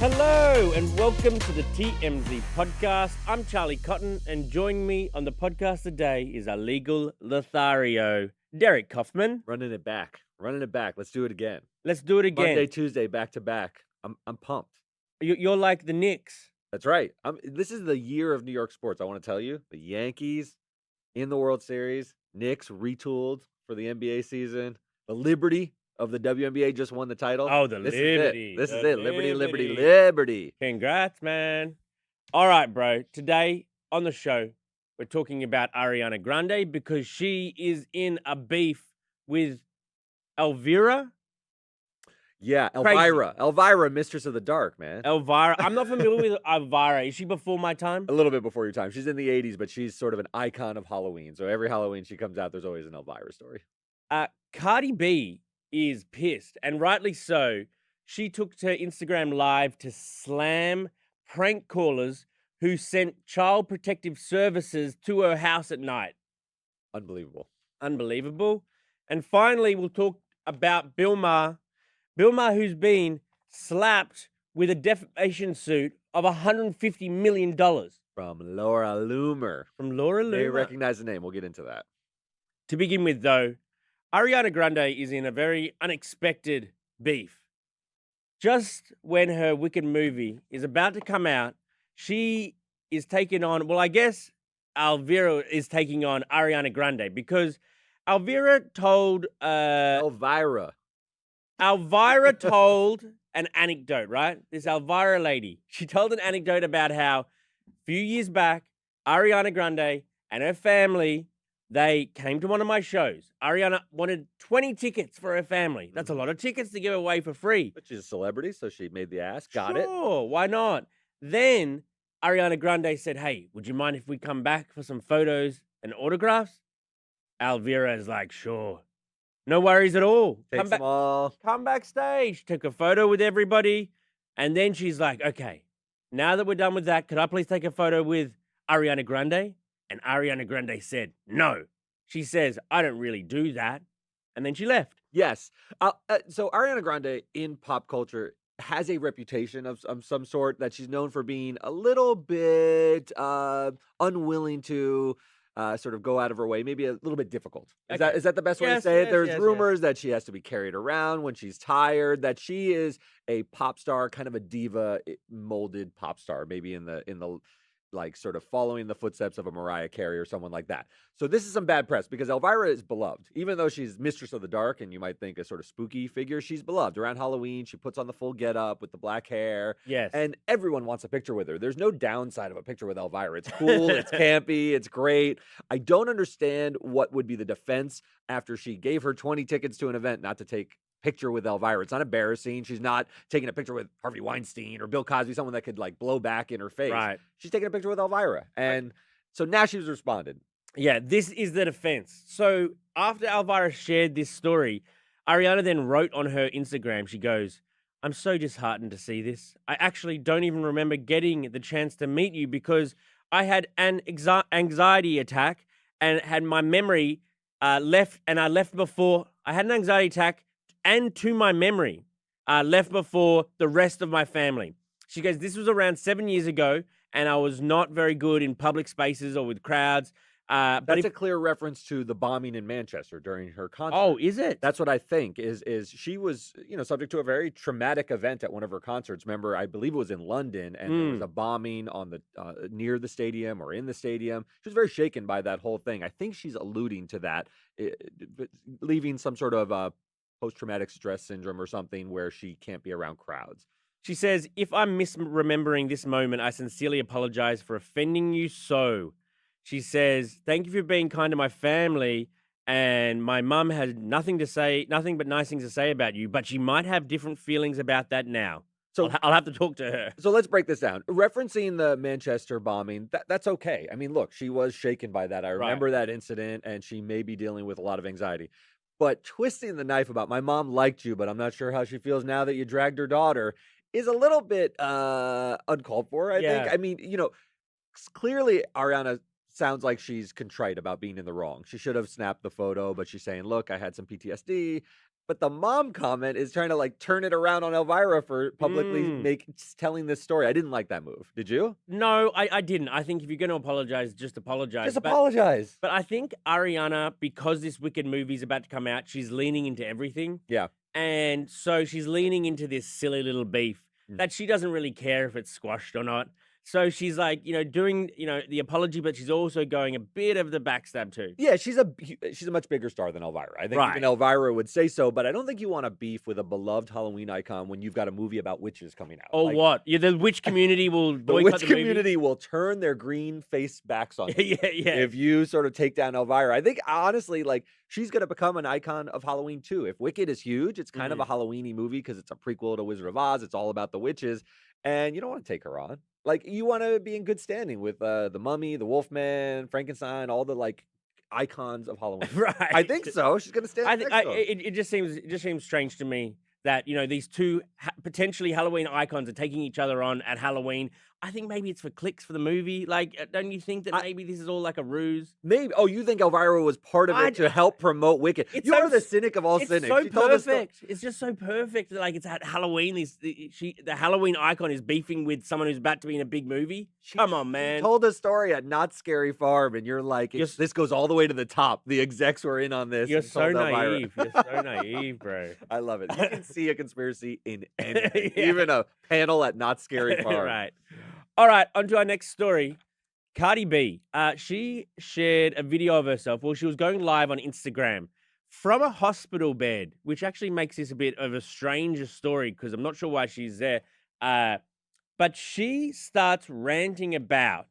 Hello and welcome to the TMZ podcast. I'm Charlie Cotton, and joining me on the podcast today is our legal Lothario, Derek Kaufman. Running it back. Let's do it again. Let's do it again. Monday, Tuesday, back to back. I'm pumped. You're like the Knicks. That's right. This is the year of New York sports. I want to tell you, the Yankees in the World Series, Knicks retooled for the NBA season. The Liberty of the WNBA just won the title. Oh, the Liberty. This is it. Liberty. Congrats, man. All right, bro. Today on the show, we're talking about Ariana Grande because she is in a beef with Elvira. Yeah, Crazy. Elvira, Mistress of the Dark, man. Elvira. I'm not familiar with Elvira. Is she before my time? A little bit before your time. She's in the 80s, but she's sort of an icon of Halloween. So every Halloween she comes out, there's always an Elvira story. Cardi B is pissed, and rightly so. She took to Instagram Live to slam prank callers who sent Child Protective Services to her house at night. Unbelievable. And finally, we'll talk about Bill Maher. Bill Maher, who's been slapped with a defamation suit of $150 million. From Laura Loomer. They recognize the name. We'll get into that. To begin with, though, Ariana Grande is in a very unexpected beef. Just when her Wicked movie is about to come out, she is taking on, well, I guess Elvira is taking on Ariana Grande because Elvira told... Elvira told an anecdote, right? This Elvira lady. She told an anecdote about how a few years back, Ariana Grande and her family, they came to one of my shows. Ariana wanted 20 tickets for her family. That's a lot of tickets to give away for free. But she's a celebrity, so she made the ask. Got it. Sure, why not? Then Ariana Grande said, hey, would you mind if we come back for some photos and autographs? Elvira is like, sure. No worries at all. Takes them all. Come backstage. Took a photo with everybody. And then she's like, okay, now that we're done with that, could I please take a photo with Ariana Grande? And Ariana Grande said, no. She says, I don't really do that. And then she left. Yes. So Ariana Grande in pop culture has a reputation of some sort that she's known for being a little bit unwilling to sort of go out of her way, maybe a little bit difficult. Is that the best way to say it? There's rumors that she has to be carried around when she's tired, that she is a pop star, kind of a diva molded pop star, maybe in the like sort of following the footsteps of a Mariah Carey or someone like that. So this is some bad press because Elvira is beloved. Even though she's Mistress of the Dark and you might think a sort of spooky figure, she's beloved. Around Halloween, she puts on the full getup with the black hair. Yes. And everyone wants a picture with her. There's no downside of a picture with Elvira. It's cool, it's campy, it's great. I don't understand what would be the defense after she gave her 20 tickets to an event not to take picture with Elvira. It's not embarrassing. She's not taking a picture with Harvey Weinstein or Bill Cosby, someone that could like blow back in her face. Right. She's taking a picture with Elvira. And so now she's responded. Yeah, this is the defense. So after Elvira shared this story, Ariana then wrote on her Instagram, she goes, I'm so disheartened to see this. I actually don't even remember getting the chance to meet you because I had an anxiety attack and had my memory left, and I left before. I had an anxiety attack and to my memory, left before the rest of my family. She goes, this was around 7 years ago, and I was not very good in public spaces or with crowds. That's a clear reference to the bombing in Manchester during her concert. Oh, is it? That's what I think, is she was, subject to a very traumatic event at one of her concerts. Remember, I believe it was in London, and there was a bombing on the near the stadium or in the stadium. She was very shaken by that whole thing. I think she's alluding to that, leaving some sort of post-traumatic stress syndrome or something where she can't be around crowds. She says, if I'm misremembering this moment, I sincerely apologize for offending you so. She says, thank you for being kind to my family, and my mum has nothing but nice things to say about you, but she might have different feelings about that now. So I'll have to talk to her. So let's break this down. Referencing the Manchester bombing, that's okay. I mean, look, she was shaken by that. I remember that incident, and she may be dealing with a lot of anxiety. But twisting the knife about my mom liked you, but I'm not sure how she feels now that you dragged her daughter is a little bit uncalled for, I think. I mean, clearly Ariana sounds like she's contrite about being in the wrong. She should have snapped the photo, but she's saying, look, I had some PTSD. But the mom comment is trying to like turn it around on Elvira for publicly telling this story. I didn't like that move. Did you? No, I didn't. I think if you're going to apologize, just apologize. Just apologize. But I think Ariana, because this Wicked movie is about to come out, she's leaning into everything. Yeah. And so she's leaning into this silly little beef that she doesn't really care if it's squashed or not. So she's like, doing, the apology, but she's also going a bit of the backstab too. Yeah, she's a much bigger star than Elvira. I think even Elvira would say so, but I don't think you want to beef with a beloved Halloween icon when you've got a movie about witches coming out. Or what? Yeah, the witch community will boycott the community will turn their green face backs on you. Yeah. If you sort of take down Elvira. I think honestly, like she's gonna become an icon of Halloween too. If Wicked is huge, it's kind of a Halloween-y movie because it's a prequel to Wizard of Oz. It's all about the witches, and you don't want to take her on. Like, you want to be in good standing with the Mummy, the Wolfman, Frankenstein, all the like icons of Halloween. Right. I think so. She's gonna stand. It just seems strange to me that these two potentially Halloween icons are taking each other on at Halloween. I think maybe it's for clicks for the movie. Like, don't you think that maybe this is all like a ruse? Maybe. Oh, you think Elvira was part of it to help promote Wicked? You are the cynic of all cynics. It's so perfect. It's just so perfect. Like, it's at Halloween. The Halloween icon is beefing with someone who's about to be in a big movie. Come on, man. She told a story at Not Scary Farm, and you're like, this goes all the way to the top. The execs were in on this. You're so naive. You're so naive, bro. I love it. You can see a conspiracy in anything, even a panel at Not Scary Farm. Right. All right, on to our next story. Cardi B, she shared a video of herself. Well, she was going live on Instagram from a hospital bed, which actually makes this a bit of a stranger story because I'm not sure why she's there. But she starts ranting about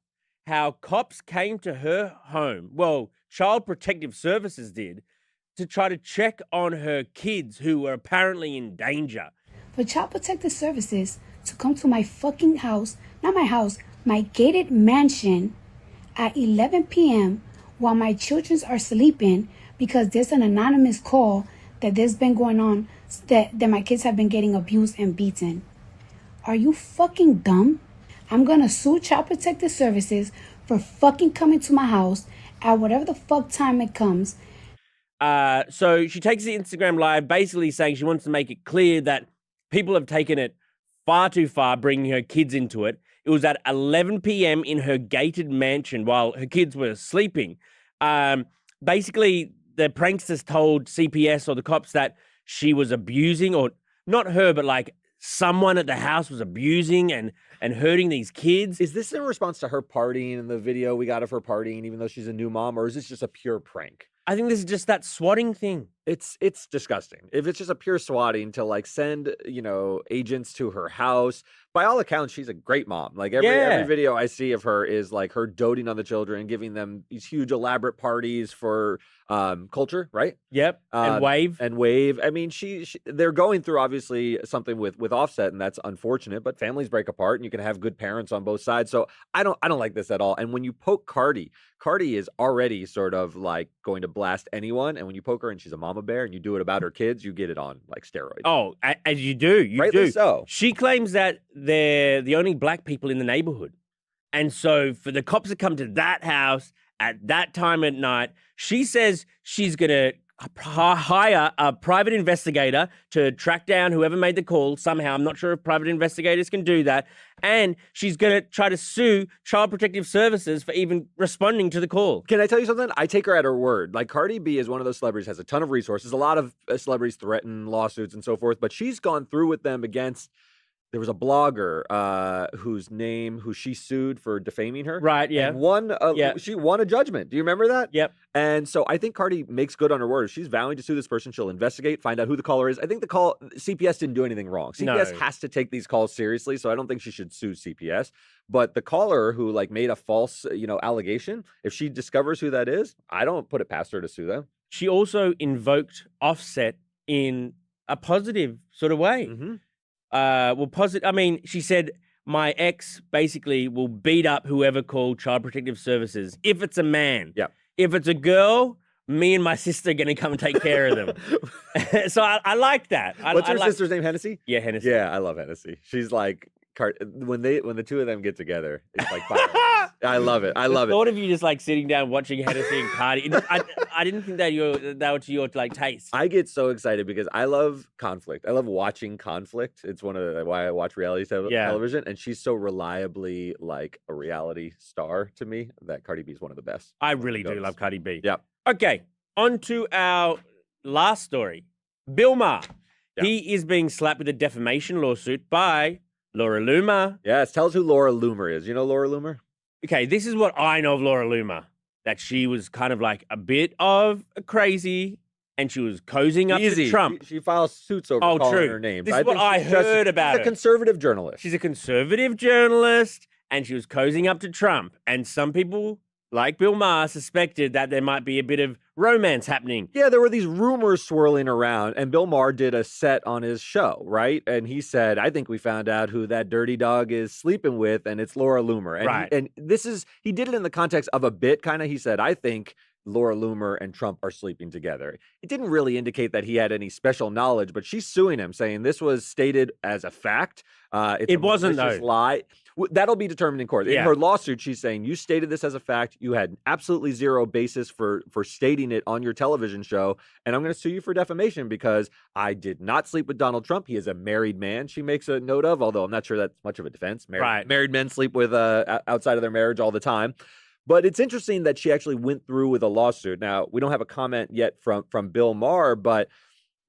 how cops came to her home. Well, Child Protective Services did to try to check on her kids who were apparently in danger. For Child Protective Services to come to my fucking house, not my house, my gated mansion at 11 p.m. while my children are sleeping because there's an anonymous call that there's been going on that my kids have been getting abused and beaten. Are you fucking dumb? I'm gonna sue Child Protective Services for fucking coming to my house at whatever the fuck time it comes. So she takes the Instagram live basically saying she wants to make it clear that people have taken it far too far, bringing her kids into it. It was at 11 p.m. in her gated mansion while her kids were sleeping. Basically, the pranksters told CPS or the cops that she was abusing, or not her, but like someone at the house was abusing and hurting these kids. Is this in response to her partying and the video we got of her partying, even though she's a new mom, or is this just a pure prank? I think this is just that swatting thing. It's disgusting. If it's just a pure swatting to like send, agents to her house. By all accounts, she's a great mom. Like every video I see of her is like her doting on the children, giving them these huge elaborate parties for culture, right? Yep. And Wave. I mean, they're going through obviously something with Offset, and that's unfortunate, but families break apart and you can have good parents on both sides. So I don't like this at all. And when you poke Cardi is already sort of like going to blast anyone. And when you poke her and she's a mama bear and you do it about her kids, you get it on like steroids. Oh, as you do. Rightly so. She claims that they're the only black people in the neighborhood. And so for the cops to come to that house at that time at night, she says she's going to hire a private investigator to track down whoever made the call somehow. I'm not sure if private investigators can do that. And she's going to try to sue Child Protective Services for even responding to the call. Can I tell you something? I take her at her word. Like, Cardi B is one of those celebrities, has a ton of resources. A lot of celebrities threaten lawsuits and so forth, but she's gone through with them against... There was a blogger who she sued for defaming her. Right, yeah. And she won a judgment. Do you remember that? Yep. And so I think Cardi makes good on her word. She's vowing to sue this person. She'll investigate, find out who the caller is. I think CPS didn't do anything wrong. CPS has to take these calls seriously, so I don't think she should sue CPS. But the caller who like made a false, allegation, if she discovers who that is, I don't put it past her to sue them. She also invoked Offset in a positive sort of way. Mm-hmm. She said, my ex basically will beat up whoever called Child Protective Services. If it's a man. Yeah. If it's a girl, me and my sister are going to come and take care of them. So I like that. What's your sister's name, Hennessy? Yeah, Hennessy. Yeah, I love Hennessy. She's like, when the two of them get together, it's like fire. I love it. I The love it. thought of you just like sitting down watching Hennessy and Cardi. I didn't think that were to your like taste. I get so excited because I love conflict. I love watching conflict. It's one of why I watch reality television. And she's so reliably like a reality star to me that Cardi B is one of the best. I really do love Cardi B. Yeah. Okay, on to our last story. Bill Maher. Yeah. He is being slapped with a defamation lawsuit by Laura Loomer. Yes, tell us who Laura Loomer is. You know Laura Loomer? Okay, this is what I know of Laura Loomer. That she was kind of like a bit of a crazy, and she was cozying up to Trump. She files suits over calling true. her name. This is what I heard about her. She's a conservative journalist. She's a conservative journalist, and she was cozying up to Trump. And some people, like Bill Maher, suspected that there might be a bit of romance happening. Yeah, there were these rumors swirling around, and Bill Maher did a set on his show, right? And he said, I think we found out who that dirty dog is sleeping with, and it's Laura Loomer. And right. He did it in the context of a bit, kind of. He said, I think Laura Loomer and Trump are sleeping together. It didn't really indicate that he had any special knowledge, but she's suing him, saying this was stated as a fact. It wasn't, though. Lie. That'll be determined in court. Yeah. In her lawsuit, she's saying you stated this as a fact. You had absolutely zero basis for stating it on your television show, and I'm going to sue you for defamation because I did not sleep with Donald Trump. He is a married man. She makes a note of, although I'm not sure that's much of a defense. Married men sleep with outside of their marriage all the time. But it's interesting that she actually went through with a lawsuit. Now, we don't have a comment yet from Bill Maher, but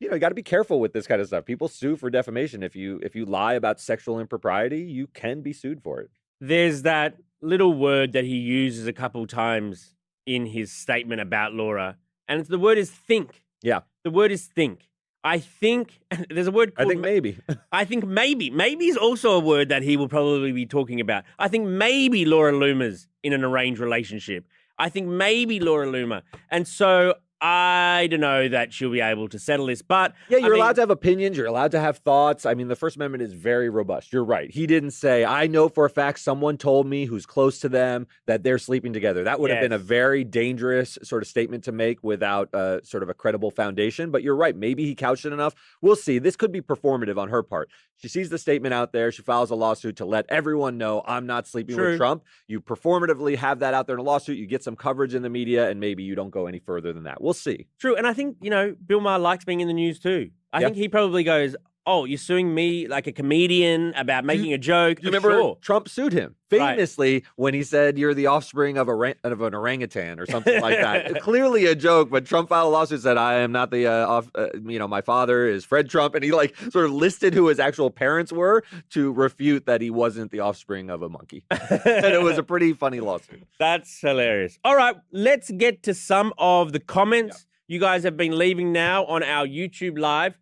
you got to be careful with this kind of stuff. People sue for defamation. If you lie about sexual impropriety, you can be sued for it. There's that little word that he uses a couple times in his statement about Laura, and the word is think. Yeah. The word is think. I think there's a word called... I think maybe. I think maybe. Maybe is also a word that he will probably be talking about. I think maybe Laura Loomer's in an arranged relationship. I think maybe Laura Loomer. And so I don't know that she'll be able to settle this, but... Yeah, you're allowed to have opinions. You're allowed to have thoughts. I mean, the First Amendment is very robust. You're right. He didn't say, I know for a fact someone told me who's close to them that they're sleeping together. That would have been a very dangerous sort of statement to make without sort of a credible foundation. But you're right. Maybe he couched it enough. We'll see. This could be performative on her part. She sees the statement out there. She files a lawsuit to let everyone know I'm not sleeping with Trump. You performatively have that out there in a lawsuit. You get some coverage in the media, and maybe you don't go any further than that. We'll see. True. And I think, Bill Maher likes being in the news too. I think he probably goes, oh, you're suing me like a comedian about making a joke. You remember Trump sued him famously when he said you're the offspring of an orangutan or something like that. Clearly a joke, but Trump filed a lawsuit said I am not the my father is Fred Trump, and he like sort of listed who his actual parents were to refute that he wasn't the offspring of a monkey. And it was a pretty funny lawsuit. That's hilarious. All right, let's get to some of the comments you guys have been leaving now on our YouTube live.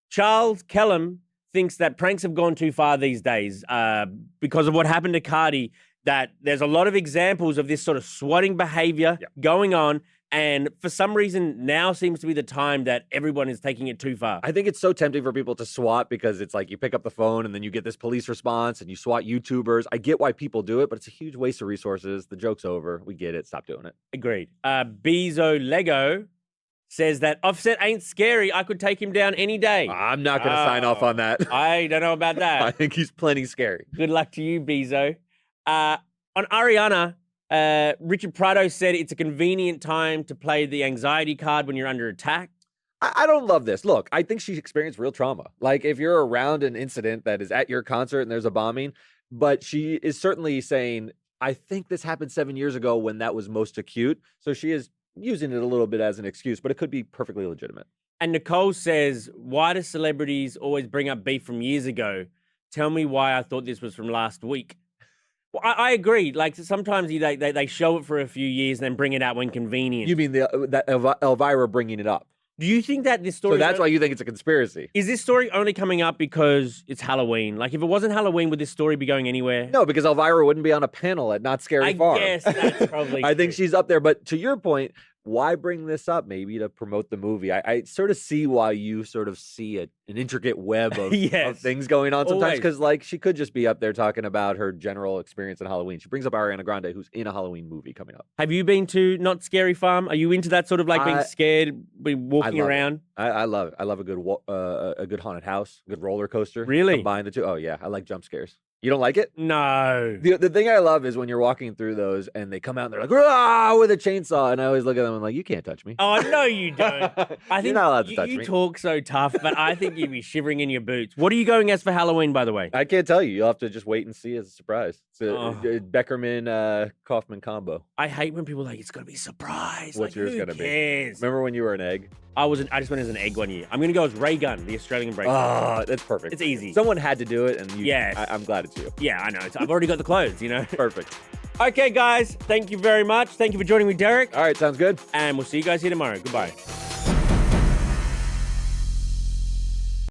Charles Kellum thinks that pranks have gone too far these days because of what happened to Cardi, that there's a lot of examples of this sort of swatting behavior going on. And for some reason, now seems to be the time that everyone is taking it too far. I think it's so tempting for people to swat because it's like you pick up the phone and then you get this police response and you swat YouTubers. I get why people do it, but it's a huge waste of resources. The joke's over. We get it. Stop doing it. Agreed. Bezo Lego says that Offset ain't scary. I could take him down any day. I'm not going to sign off on that. I don't know about that. I think he's plenty scary. Good luck to you, Bezo. On Ariana, Richard Prado said it's a convenient time to play the anxiety card when you're under attack. I don't love this. Look, I think she experienced real trauma. Like if you're around an incident that is at your concert and there's a bombing, but she is certainly saying, I think this happened 7 years ago when that was most acute. So she is using it a little bit as an excuse, but it could be perfectly legitimate. And Nicole says, why do celebrities always bring up beef from years ago? Tell me why I thought this was from last week. Well, I agree. Like sometimes they show it for a few years and then bring it out when convenient. You mean that Elvira bringing it up? Do you think that this story... So that's why you think it's a conspiracy? Is this story only coming up because it's Halloween? Like, if it wasn't Halloween, would this story be going anywhere? No, because Elvira wouldn't be on a panel at Not Scary Farm. I guess that's probably I think she's up there. But to your point, why bring this up? Maybe to promote the movie. I sort of see why you sort of see an intricate web of things going on sometimes. Because, like, she could just be up there talking about her general experience in Halloween. She brings up Ariana Grande, who's in a Halloween movie coming up. Have you been to Not Scary Farm? Are you into that sort of, like, being scared, walking around? I love it. I love a good haunted house, a good roller coaster. Really? Combine the two. Oh, yeah. I like jump scares. You don't like it? No. The thing I love is when you're walking through those and they come out and they're like, "Rah!" with a chainsaw, and I always look at them and I'm like, you can't touch me. Oh, no, you don't. I think You're not allowed to touch you me. talk so tough, but I think you'd be shivering in your boots. What are you going as for Halloween, by the way? I can't tell you. You'll have to just wait and see as a surprise. It's a Oh. Beckerman Kaufman combo. I hate when people are like, it's going to be a surprise. What's like, yours who gonna be? cares? Remember when you were an egg? I just went as an egg one year. I'm going to go as Ray Gun, the Australian break. Oh, that's perfect. It's easy. Someone had to do it, and you, Yes. I'm glad it's you. Yeah, I know. I've already got the clothes, you know? Perfect. Okay, guys. Thank you very much. Thank you for joining me, Derek. All right, sounds good. And we'll see you guys here tomorrow. Goodbye.